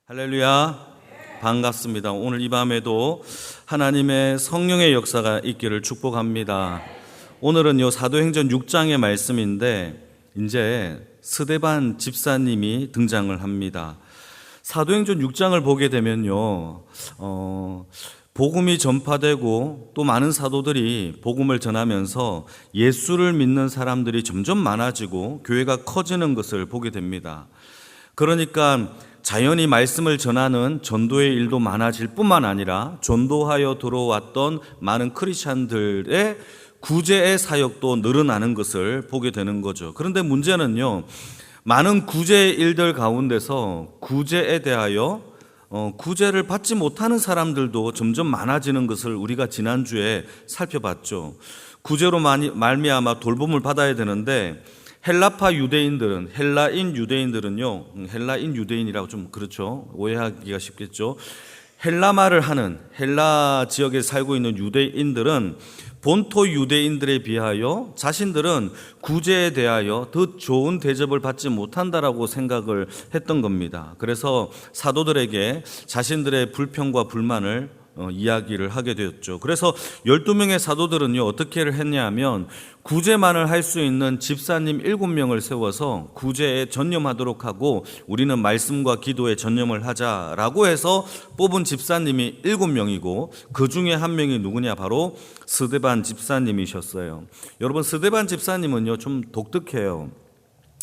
할렐루야, 반갑습니다. 오늘 이 밤에도 하나님의 성령의 역사가 있기를 축복합니다. 오늘은요 사도행전 6장의 말씀인데 이제 스데반 집사님이 등장을 합니다. 사도행전 6장을 보게 되면요 복음이 전파되고 또 많은 사도들이 복음을 전하면서 예수를 믿는 사람들이 점점 많아지고 교회가 커지는 것을 보게 됩니다. 그러니까 자연히 말씀을 전하는 전도의 일도 많아질 뿐만 아니라 전도하여 들어왔던 많은 크리스찬들의 구제의 사역도 늘어나는 것을 보게 되는 거죠. 그런데 문제는요, 많은 구제의 일들 가운데서 구제에 대하여 구제를 받지 못하는 사람들도 점점 많아지는 것을 우리가 지난주에 살펴봤죠. 구제로 말미암아 돌봄을 받아야 되는데 헬라파 유대인들은, 헬라인 유대인이라고 좀 그렇죠. 오해하기가 쉽겠죠. 헬라말을 하는 헬라 지역에 살고 있는 유대인들은 본토 유대인들에 비하여 자신들은 구제에 대하여 더 좋은 대접을 받지 못한다라고 생각을 했던 겁니다. 그래서 사도들에게 자신들의 불평과 불만을 이야기를 하게 되었죠. 그래서 12명의 사도들은요 어떻게 했냐 하면 구제만을 할 수 있는 집사님 7명을 세워서 구제에 전념하도록 하고 우리는 말씀과 기도에 전념을 하자라고 해서 뽑은 집사님이 7명이고 그 중에 한 명이 누구냐, 바로 스데반 집사님이셨어요. 여러분, 스데반 집사님은요 좀 독특해요.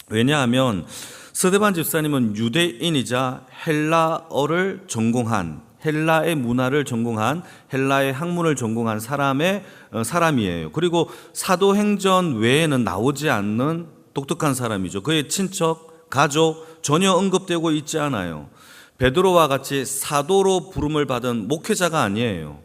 왜냐하면 스데반 집사님은 유대인이자 헬라어를 전공한, 헬라의 문화를 전공한, 헬라의 학문을 전공한 사람이에요. 그리고 사도행전 외에는 나오지 않는 독특한 사람이죠. 그의 친척, 가족 전혀 언급되고 있지 않아요. 베드로와 같이 사도로 부름을 받은 목회자가 아니에요.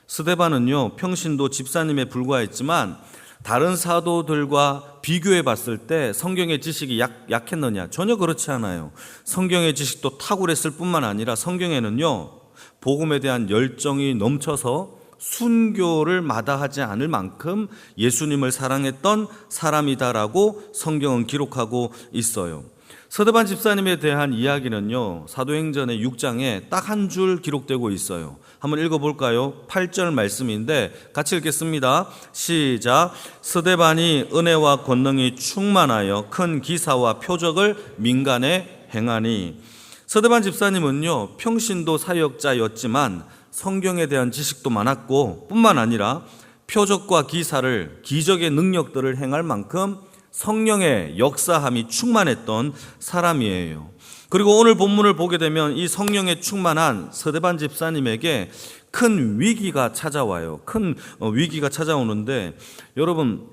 스데반은요 평신도 집사님에 불과했지만 다른 사도들과 비교해 봤을 때 성경의 지식이 약했느냐? 전혀 그렇지 않아요. 성경의 지식도 탁월했을 뿐만 아니라 성경에는요 복음에 대한 열정이 넘쳐서 순교를 마다하지 않을 만큼 예수님을 사랑했던 사람이다라고 성경은 기록하고 있어요. 스데반 집사님에 대한 이야기는요 사도행전의 6장에 딱 한 줄 기록되고 있어요. 한번 읽어볼까요? 8절 말씀인데 같이 읽겠습니다. 시작. 스데반이 은혜와 권능이 충만하여 큰 기사와 표적을 민간에 행하니. 스데반 집사님은요 평신도 사역자였지만 성경에 대한 지식도 많았고 뿐만 아니라 표적과 기사를, 기적의 능력들을 행할 만큼 성령의 역사함이 충만했던 사람이에요. 그리고 오늘 본문을 보게 되면 이 성령에 충만한 스데반 집사님에게 큰 위기가 찾아와요. 큰 위기가 찾아오는데, 여러분,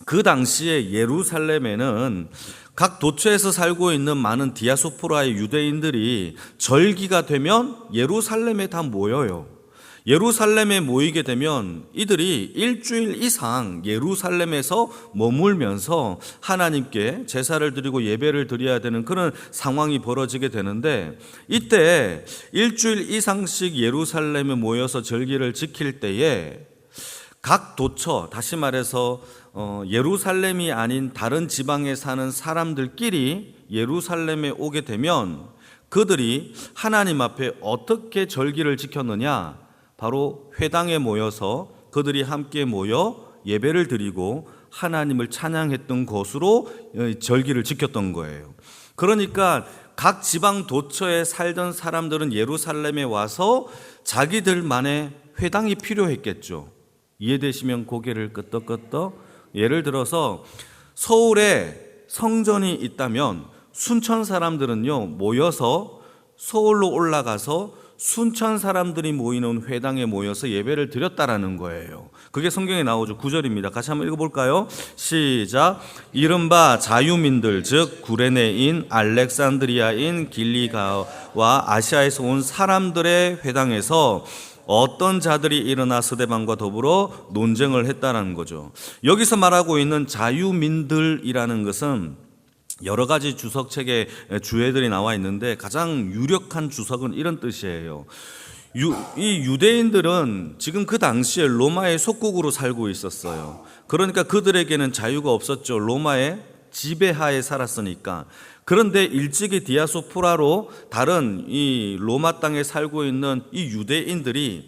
그 당시에 예루살렘에는 각 도처에서 살고 있는 많은 디아스포라의 유대인들이 절기가 되면 예루살렘에 다 모여요. 예루살렘에 모이게 되면 이들이 일주일 이상 예루살렘에서 머물면서 하나님께 제사를 드리고 예배를 드려야 되는 그런 상황이 벌어지게 되는데, 이때 일주일 이상씩 예루살렘에 모여서 절기를 지킬 때에 각 도처, 다시 말해서 예루살렘이 아닌 다른 지방에 사는 사람들끼리 예루살렘에 오게 되면 그들이 하나님 앞에 어떻게 절기를 지켰느냐? 바로 회당에 모여서 그들이 함께 모여 예배를 드리고 하나님을 찬양했던 것으로 절기를 지켰던 거예요. 그러니까 각 지방 도처에 살던 사람들은 예루살렘에 와서 자기들만의 회당이 필요했겠죠. 이해되시면 고개를 끄덕끄덕. 예를 들어서 서울에 성전이 있다면 순천 사람들은요 모여서 서울로 올라가서 순천 사람들이 모이는 회당에 모여서 예배를 드렸다라는 거예요. 그게 성경에 나오죠. 9절입니다. 같이 한번 읽어볼까요? 시작. 이른바 자유민들, 즉 구레네인, 알렉산드리아인, 길리가와 아시아에서 온 사람들의 회당에서 어떤 자들이 일어나 스데반과 더불어 논쟁을 했다는 거죠. 여기서 말하고 있는 자유민들이라는 것은 여러 가지 주석책에 주해들이 나와 있는데 가장 유력한 주석은 이런 뜻이에요. 이 유대인들은 지금 그 당시에 로마의 속국으로 살고 있었어요. 그러니까 그들에게는 자유가 없었죠. 로마의 지배하에 살았으니까. 그런데 일찍이 디아스포라로 다른 이 로마 땅에 살고 있는 이 유대인들이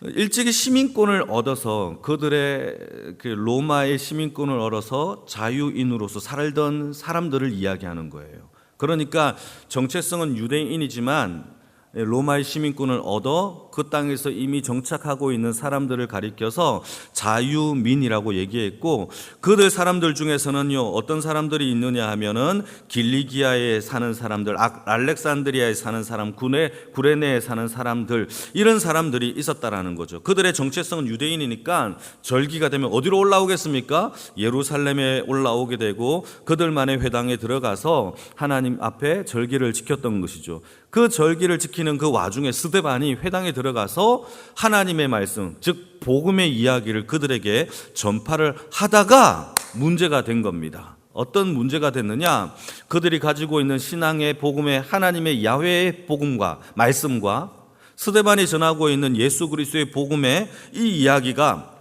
일찍이 시민권을 얻어서 그들의 그 로마의 시민권을 얻어서 자유인으로서 살던 사람들을 이야기하는 거예요. 그러니까 정체성은 유대인이지만 로마의 시민권을 얻어 그 땅에서 이미 정착하고 있는 사람들을 가리켜서 자유민이라고 얘기했고, 그들 사람들 중에서는요 어떤 사람들이 있느냐 하면은 길리기아에 사는 사람들, 알렉산드리아에 사는 사람, 구레네에 사는 사람들, 이런 사람들이 있었다라는 거죠. 그들의 정체성은 유대인이니까 절기가 되면 어디로 올라오겠습니까? 예루살렘에 올라오게 되고 그들만의 회당에 들어가서 하나님 앞에 절기를 지켰던 것이죠. 그 절기를 지키는 그 와중에 스데반이 회당에 들어가서 하나님의 말씀, 즉 복음의 이야기를 그들에게 전파를 하다가 문제가 된 겁니다. 어떤 문제가 됐느냐? 그들이 가지고 있는 신앙의 복음의 하나님의 야훼의 복음과 말씀과 스데반이 전하고 있는 예수 그리스도의 복음의 이 이야기가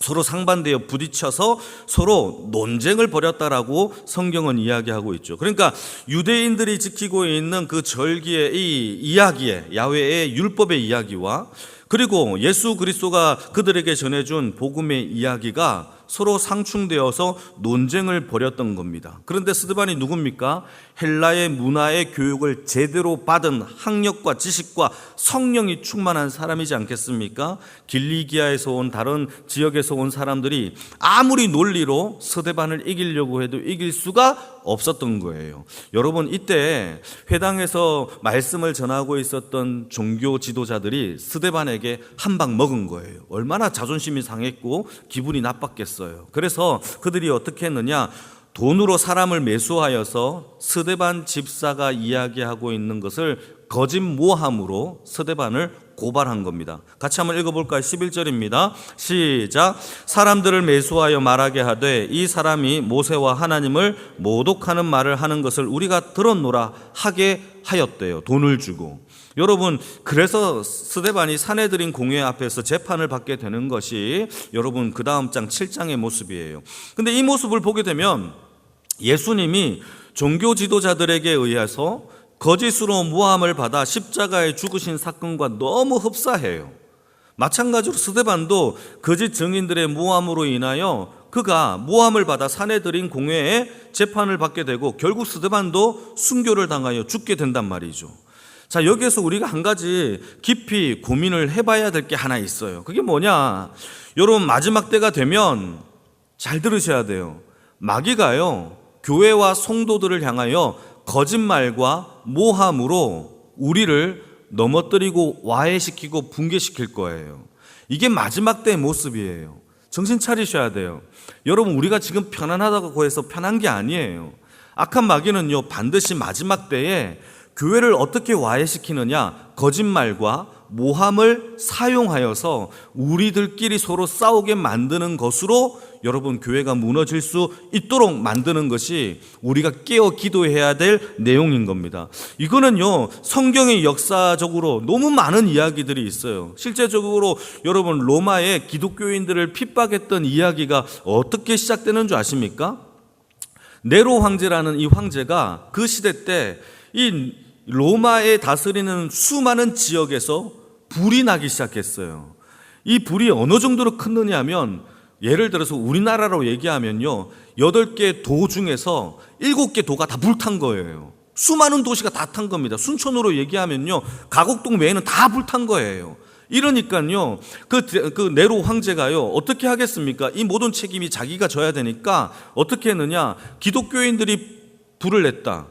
서로 상반되어 부딪혀서 서로 논쟁을 벌였다라고 성경은 이야기하고 있죠. 그러니까 유대인들이 지키고 있는 그 절기의 이 이야기의 야훼의 율법의 이야기와 그리고 예수 그리스도가 그들에게 전해준 복음의 이야기가 서로 상충되어서 논쟁을 벌였던 겁니다. 그런데 스데반이 누굽니까? 헬라의 문화의 교육을 제대로 받은 학력과 지식과 성령이 충만한 사람이지 않겠습니까? 길리기아에서 온 다른 지역에서 온 사람들이 아무리 논리로 스데반을 이기려고 해도 이길 수가 없었던 거예요. 여러분, 이때 회당에서 말씀을 전하고 있었던 종교 지도자들이 스데반에게 한 방 먹은 거예요. 얼마나 자존심이 상했고 기분이 나빴겠어요. 그래서 그들이 어떻게 했느냐? 돈으로 사람을 매수하여서 스데반 집사가 이야기하고 있는 것을 거짓 모함으로 스데반을 고발한 겁니다. 같이 한번 읽어볼까요? 11절입니다. 시작. 사람들을 매수하여 말하게 하되 이 사람이 모세와 하나님을 모독하는 말을 하는 것을 우리가 들었노라 하게 하였대요. 돈을 주고. 여러분, 그래서 스데반이 사내들인 공회 앞에서 재판을 받게 되는 것이 여러분 그 다음 장 7장의 모습이에요. 근데 이 모습을 보게 되면 예수님이 종교 지도자들에게 의해서 거짓으로 모함을 받아 십자가에 죽으신 사건과 너무 흡사해요. 마찬가지로 스데반도 거짓 증인들의 모함으로 인하여 그가 모함을 받아 사내들인 공회에 재판을 받게 되고 결국 스데반도 순교를 당하여 죽게 된단 말이죠. 자, 여기에서 우리가 한 가지 깊이 고민을 해봐야 될 게 하나 있어요. 그게 뭐냐? 여러분, 마지막 때가 되면 잘 들으셔야 돼요. 마귀가요, 교회와 성도들을 향하여 거짓말과 모함으로 우리를 넘어뜨리고 와해시키고 붕괴시킬 거예요. 이게 마지막 때의 모습이에요. 정신 차리셔야 돼요. 여러분, 우리가 지금 편안하다고 해서 편한 게 아니에요. 악한 마귀는요, 반드시 마지막 때에 교회를 어떻게 와해시키느냐? 거짓말과 모함을 사용하여서 우리들끼리 서로 싸우게 만드는 것으로 여러분 교회가 무너질 수 있도록 만드는 것이 우리가 깨어 기도해야 될 내용인 겁니다. 이거는요, 성경의 역사적으로 너무 많은 이야기들이 있어요. 실제적으로 여러분 로마의 기독교인들을 핍박했던 이야기가 어떻게 시작되는 줄 아십니까? 네로 황제라는 이 황제가 그 시대 때 이 로마에 다스리는 수많은 지역에서 불이 나기 시작했어요. 이 불이 어느 정도로 컸느냐 하면 예를 들어서 우리나라로 얘기하면요, 8개 도 중에서 7개 도가 다 불탄 거예요. 수많은 도시가 다 탄 겁니다. 순천으로 얘기하면요, 가곡동 외에는 다 불탄 거예요. 이러니까요, 그 네로 황제가요, 어떻게 하겠습니까? 이 모든 책임이 자기가 져야 되니까 어떻게 했느냐? 기독교인들이 불을 냈다.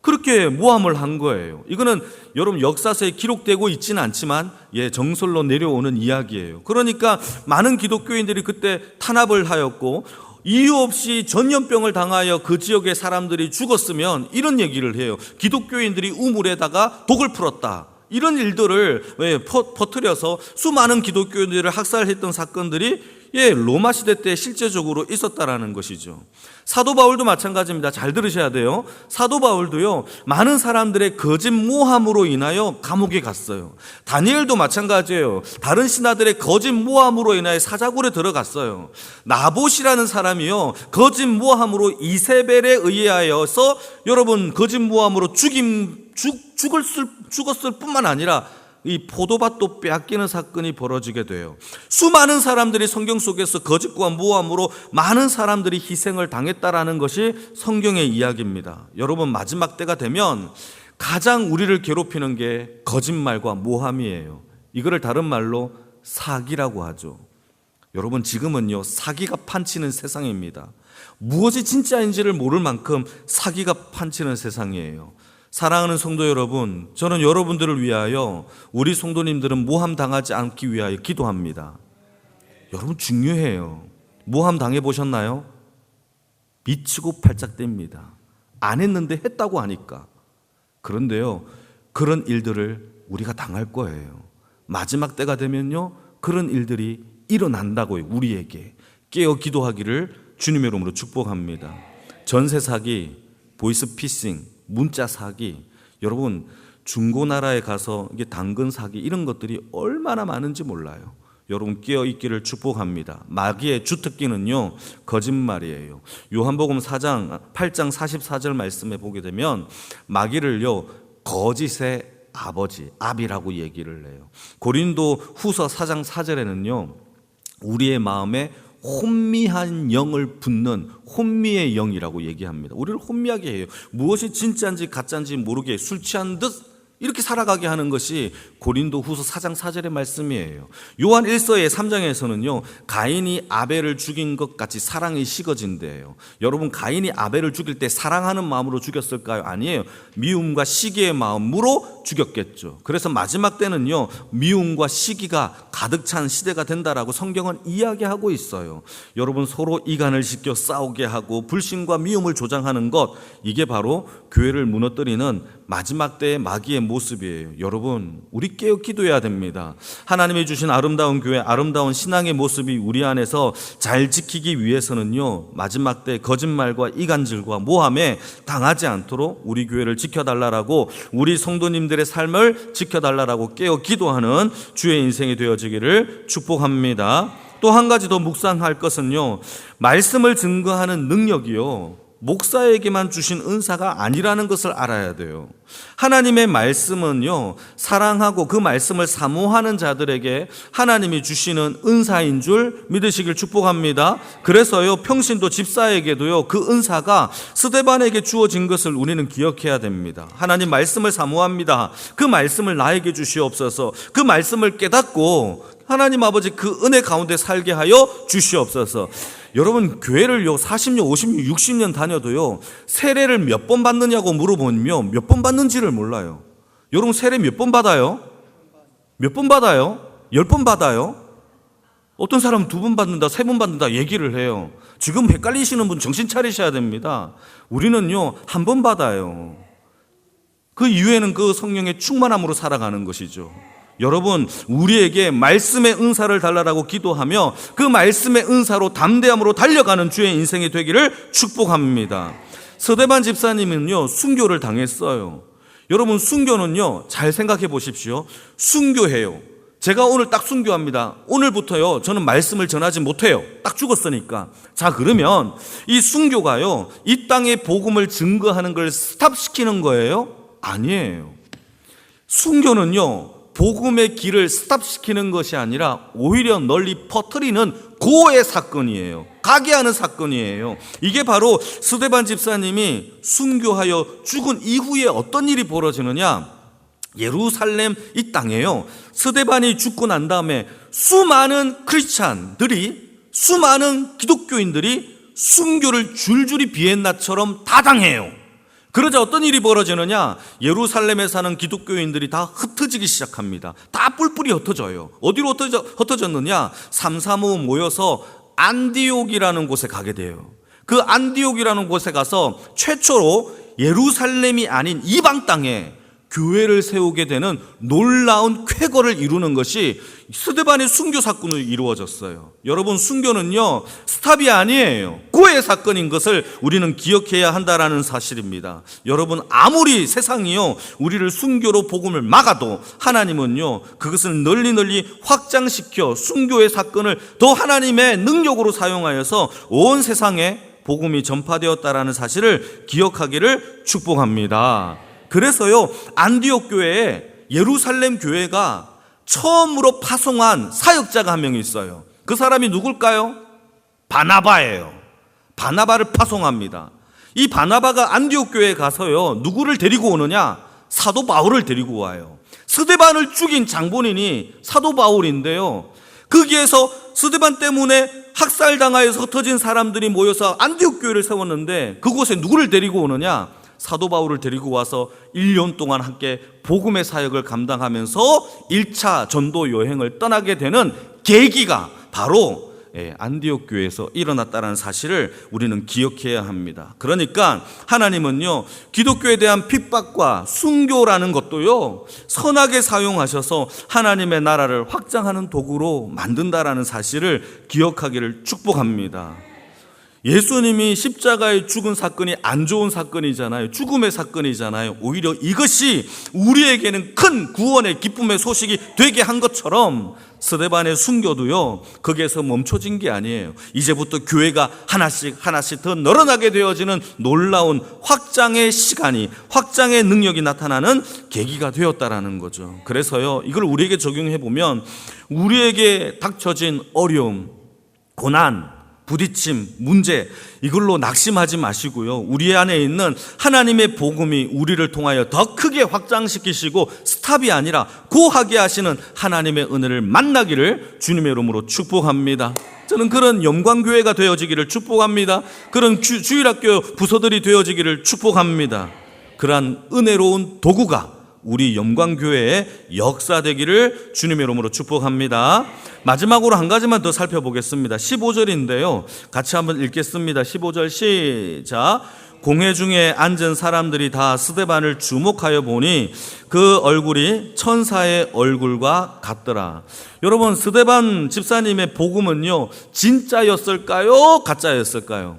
그렇게 모함을 한 거예요. 이거는 여러분 역사서에 기록되고 있지는 않지만 정설로 내려오는 이야기예요. 그러니까 많은 기독교인들이 그때 탄압을 하였고 이유 없이 전염병을 당하여 그 지역의 사람들이 죽었으면 이런 얘기를 해요. 기독교인들이 우물에다가 독을 풀었다. 이런 일들을 퍼뜨려서 수많은 기독교인들을 학살했던 사건들이 로마 시대 때 실제적으로 있었다라는 것이죠. 사도 바울도 마찬가지입니다. 잘 들으셔야 돼요. 사도 바울도요, 많은 사람들의 거짓 모함으로 인하여 감옥에 갔어요. 다니엘도 마찬가지예요. 다른 신하들의 거짓 모함으로 인하여 사자굴에 들어갔어요. 나봇이라는 사람이요, 거짓 모함으로 이세벨에 의하여서 여러분 거짓 모함으로 죽었을 뿐만 아니라 이 포도밭도 빼앗기는 사건이 벌어지게 돼요. 수많은 사람들이 성경 속에서 거짓과 모함으로 많은 사람들이 희생을 당했다라는 것이 성경의 이야기입니다. 여러분, 마지막 때가 되면 가장 우리를 괴롭히는 게 거짓말과 모함이에요. 이거를 다른 말로 사기라고 하죠. 여러분, 지금은요, 사기가 판치는 세상입니다. 무엇이 진짜인지를 모를 만큼 사기가 판치는 세상이에요. 사랑하는 성도 여러분, 저는 여러분들을 위하여, 우리 성도님들은 모함 당하지 않기 위하여 기도합니다. 여러분, 중요해요. 모함 당해보셨나요? 미치고 팔짝 뗍니다. 안 했는데 했다고 하니까. 그런데요, 그런 일들을 우리가 당할 거예요. 마지막 때가 되면요, 그런 일들이 일어난다고요. 우리에게 깨어 기도하기를 주님의 이름으로 축복합니다. 전세 사기, 보이스피싱, 문자 사기, 여러분, 중고나라에 가서 이게 당근 사기, 이런 것들이 얼마나 많은지 몰라요. 여러분, 깨어 있기를 축복합니다. 마귀의 주특기는요, 거짓말이에요. 요한복음 8장 44절 말씀에 보게 되면 마귀를요, 거짓의 아버지, 아비라고 얘기를 해요. 고린도 후서 4장 4절에는요, 우리의 마음에 혼미한 영을 붓는 혼미의 영이라고 얘기합니다. 우리를 혼미하게 해요. 무엇이 진짜인지 가짜인지 모르게 술 취한 듯 이렇게 살아가게 하는 것이 고린도 후서 4장 4절의 말씀이에요. 요한 1서의 3장에서는요, 가인이 아벨을 죽인 것 같이 사랑이 식어진대요. 여러분, 가인이 아벨을 죽일 때 사랑하는 마음으로 죽였을까요? 아니에요. 미움과 시기의 마음으로 죽였겠죠. 그래서 마지막 때는요, 미움과 시기가 가득 찬 시대가 된다라고 성경은 이야기하고 있어요. 여러분, 서로 이간을 시켜 싸우게 하고 불신과 미움을 조장하는 것, 이게 바로 교회를 무너뜨리는 마지막 때의 마귀의 모습이에요. 여러분, 우리 깨어 기도해야 됩니다. 하나님이 주신 아름다운 교회, 아름다운 신앙의 모습이 우리 안에서 잘 지키기 위해서는요, 마지막 때 거짓말과 이간질과 모함에 당하지 않도록 우리 교회를 지켜달라고, 우리 성도님들의 삶을 지켜달라고 깨어 기도하는 주의 인생이 되어지기를 축복합니다. 또 한 가지 더 묵상할 것은요, 말씀을 증거하는 능력이요, 목사에게만 주신 은사가 아니라는 것을 알아야 돼요. 하나님의 말씀은요, 사랑하고 그 말씀을 사모하는 자들에게 하나님이 주시는 은사인 줄 믿으시길 축복합니다. 그래서요, 평신도 집사에게도요, 그 은사가 스데반에게 주어진 것을 우리는 기억해야 됩니다. 하나님 말씀을 사모합니다. 그 말씀을 나에게 주시옵소서. 그 말씀을 깨닫고 하나님 아버지 그 은혜 가운데 살게 하여 주시옵소서. 여러분, 교회를요 40년, 50년, 60년 다녀도요, 세례를 몇 번 받느냐고 물어보면 몇 번 받는지를 몰라요. 여러분, 세례 몇 번 받아요? 몇 번 받아요? 10번 받아요? 어떤 사람은 2번 받는다, 3번 받는다 얘기를 해요. 지금 헷갈리시는 분 정신 차리셔야 됩니다. 우리는요 1번 받아요. 그 이후에는 그 성령의 충만함으로 살아가는 것이죠. 여러분, 우리에게 말씀의 은사를 달라고 기도하며 그 말씀의 은사로 담대함으로 달려가는 주의 인생이 되기를 축복합니다. 서대반 집사님은요, 순교를 당했어요. 여러분, 순교는요, 잘 생각해 보십시오. 순교해요. 제가 오늘 딱 순교합니다. 오늘부터요, 저는 말씀을 전하지 못해요. 딱 죽었으니까. 자, 그러면 이 순교가요, 이 땅의 복음을 증거하는 걸 스탑시키는 거예요? 아니에요. 순교는요, 복음의 길을 스탑시키는 것이 아니라 오히려 널리 퍼뜨리는 고의 사건이에요. 가게 하는 사건이에요. 이게 바로 스데반 집사님이 순교하여 죽은 이후에 어떤 일이 벌어지느냐, 예루살렘 이 땅에요, 스데반이 죽고 난 다음에 수많은 크리스찬들이, 수많은 기독교인들이 순교를 줄줄이 비엔나처럼 다 당해요. 그러자 어떤 일이 벌어지느냐, 예루살렘에 사는 기독교인들이 다 흩어지기 시작합니다. 다 뿔뿔이 흩어져요. 어디로 흩어졌느냐, 335 모여서 안디옥이라는 곳에 가게 돼요. 그 안디옥이라는 곳에 가서 최초로 예루살렘이 아닌 이방 땅에 교회를 세우게 되는 놀라운 쾌거를 이루는 것이 스데반의 순교 사건으로 이루어졌어요. 여러분, 순교는요 스탑이 아니에요. 고의 사건인 것을 우리는 기억해야 한다라는 사실입니다. 여러분, 아무리 세상이요 우리를 순교로 복음을 막아도 하나님은요 그것을 널리 확장시켜 순교의 사건을 더 하나님의 능력으로 사용하여서 온 세상에 복음이 전파되었다라는 사실을 기억하기를 축복합니다. 그래서요 안디옥 교회에 예루살렘 교회가 처음으로 파송한 사역자가 한 명 있어요. 그 사람이 누굴까요? 바나바예요. 바나바를 파송합니다. 이 바나바가 안디옥 교회에 가서요 누구를 데리고 오느냐? 사도 바울을 데리고 와요. 스데반을 죽인 장본인이 사도 바울인데요, 거기에서 스데반 때문에 학살당하여서 흩어진 사람들이 모여서 안디옥 교회를 세웠는데 그곳에 누구를 데리고 오느냐? 사도 바울을 데리고 와서 1년 동안 함께 복음의 사역을 감당하면서 1차 전도 여행을 떠나게 되는 계기가 바로 안디옥 교회에서 일어났다는 사실을 우리는 기억해야 합니다. 그러니까 하나님은요 기독교에 대한 핍박과 순교라는 것도요 선하게 사용하셔서 하나님의 나라를 확장하는 도구로 만든다라는 사실을 기억하기를 축복합니다. 예수님이 십자가에 죽은 사건이 안 좋은 사건이잖아요. 죽음의 사건이잖아요. 오히려 이것이 우리에게는 큰 구원의 기쁨의 소식이 되게 한 것처럼 스데반의 순교도요 거기에서 멈춰진 게 아니에요. 이제부터 교회가 하나씩 더 늘어나게 되어지는 놀라운 확장의 시간이, 확장의 능력이 나타나는 계기가 되었다라는 거죠. 그래서요 이걸 우리에게 적용해 보면 우리에게 닥쳐진 어려움, 고난, 부딪힘, 문제, 이걸로 낙심하지 마시고요 우리 안에 있는 하나님의 복음이 우리를 통하여 더 크게 확장시키시고 스탑이 아니라 고하게 하시는 하나님의 은혜를 만나기를 주님의 이름으로 축복합니다. 저는 그런 영광교회가 되어지기를 축복합니다. 그런 주일학교 부서들이 되어지기를 축복합니다. 그러한 은혜로운 도구가 우리 영광교회의 역사되기를 주님의 이름으로 축복합니다. 마지막으로 한 가지만 더 살펴보겠습니다. 15절인데요 같이 한번 읽겠습니다. 15절 시작. 공회 중에 앉은 사람들이 다 스데반을 주목하여 보니 그 얼굴이 천사의 얼굴과 같더라. 여러분, 스데반 집사님의 복음은요 진짜였을까요? 가짜였을까요?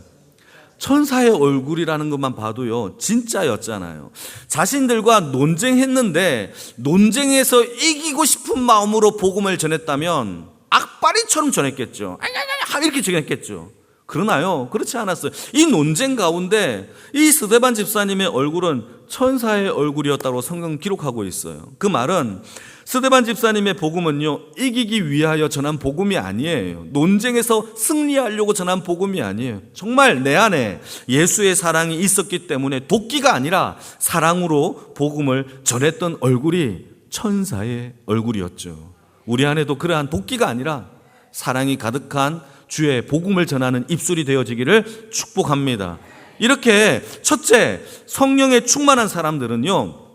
천사의 얼굴이라는 것만 봐도요 진짜였잖아요. 자신들과 논쟁했는데 논쟁에서 이기고 싶은 마음으로 복음을 전했다면 악바리처럼 전했겠죠. 이렇게 전했겠죠. 그러나요? 그렇지 않았어요. 이 논쟁 가운데 이 스데반 집사님의 얼굴은 천사의 얼굴이었다고 성경 기록하고 있어요. 그 말은 스데반 집사님의 복음은요 이기기 위하여 전한 복음이 아니에요. 논쟁에서 승리하려고 전한 복음이 아니에요. 정말 내 안에 예수의 사랑이 있었기 때문에 도끼가 아니라 사랑으로 복음을 전했던 얼굴이 천사의 얼굴이었죠. 우리 안에도 그러한 도끼가 아니라 사랑이 가득한 주의 복음을 전하는 입술이 되어지기를 축복합니다. 이렇게 첫째, 성령에 충만한 사람들은요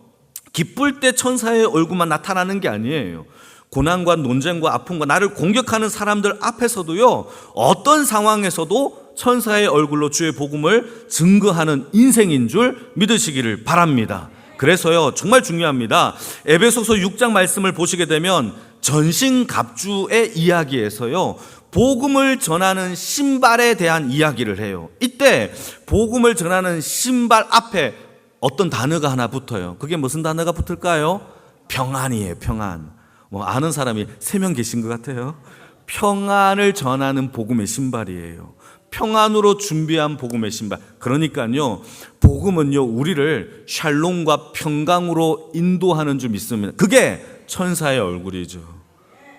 기쁠 때 천사의 얼굴만 나타나는 게 아니에요. 고난과 논쟁과 아픔과 나를 공격하는 사람들 앞에서도요 어떤 상황에서도 천사의 얼굴로 주의 복음을 증거하는 인생인 줄 믿으시기를 바랍니다. 그래서요 정말 중요합니다. 에베소서 6장 말씀을 보시게 되면 전신갑주의 이야기에서요 복음을 전하는 신발에 대한 이야기를 해요. 이때 복음을 전하는 신발 앞에 어떤 단어가 하나 붙어요. 그게 무슨 단어가 붙을까요? 평안이에요. 평안. 아는 사람이 3명 계신 것 같아요. 평안을 전하는 복음의 신발이에요. 평안으로 준비한 복음의 신발. 그러니까요 복음은요 우리를 샬롬과 평강으로 인도하는 줄 믿습니다. 그게 천사의 얼굴이죠.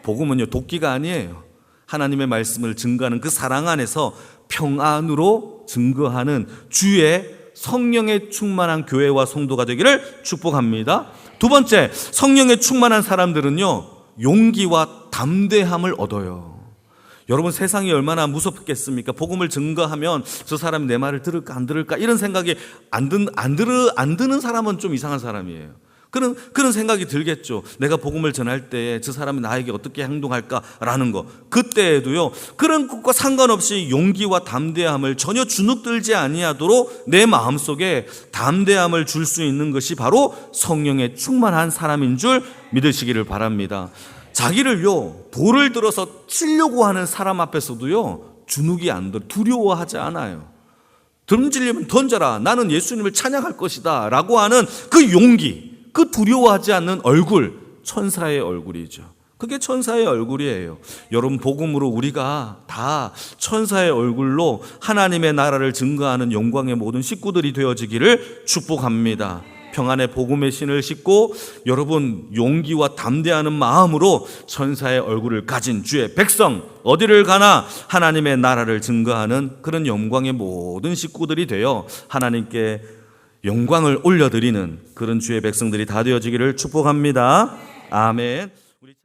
복음은요 도끼가 아니에요. 하나님의 말씀을 증거하는 그 사랑 안에서 평안으로 증거하는 주의 성령에 충만한 교회와 성도가 되기를 축복합니다. 두 번째, 성령에 충만한 사람들은요 용기와 담대함을 얻어요. 여러분, 세상이 얼마나 무섭겠습니까? 복음을 증거하면 저 사람이 내 말을 들을까 안 들을까 이런 생각이 안 드는 사람은 좀 이상한 사람이에요. 그런 생각이 들겠죠. 내가 복음을 전할 때 저 사람이 나에게 어떻게 행동할까라는 거. 그때에도요, 그런 것과 상관없이 용기와 담대함을 전혀 주눅들지 아니하도록 내 마음속에 담대함을 줄 수 있는 것이 바로 성령의 충만한 사람인 줄 믿으시기를 바랍니다. 자기를요, 돌을 들어서 치려고 하는 사람 앞에서도요, 주눅이 안 들어, 두려워하지 않아요. 던지려면 던져라, 나는 예수님을 찬양할 것이다 라고 하는 그 용기, 그 두려워하지 않는 얼굴, 천사의 얼굴이죠. 그게 천사의 얼굴이에요. 여러분, 복음으로 우리가 다 천사의 얼굴로 하나님의 나라를 증거하는 영광의 모든 식구들이 되어지기를 축복합니다. 평안의 복음의 신을 싣고 여러분 용기와 담대하는 마음으로 천사의 얼굴을 가진 주의 백성, 어디를 가나 하나님의 나라를 증거하는 그런 영광의 모든 식구들이 되어 하나님께 영광을 올려드리는 그런 주의 백성들이 다 되어지기를 축복합니다. 아멘.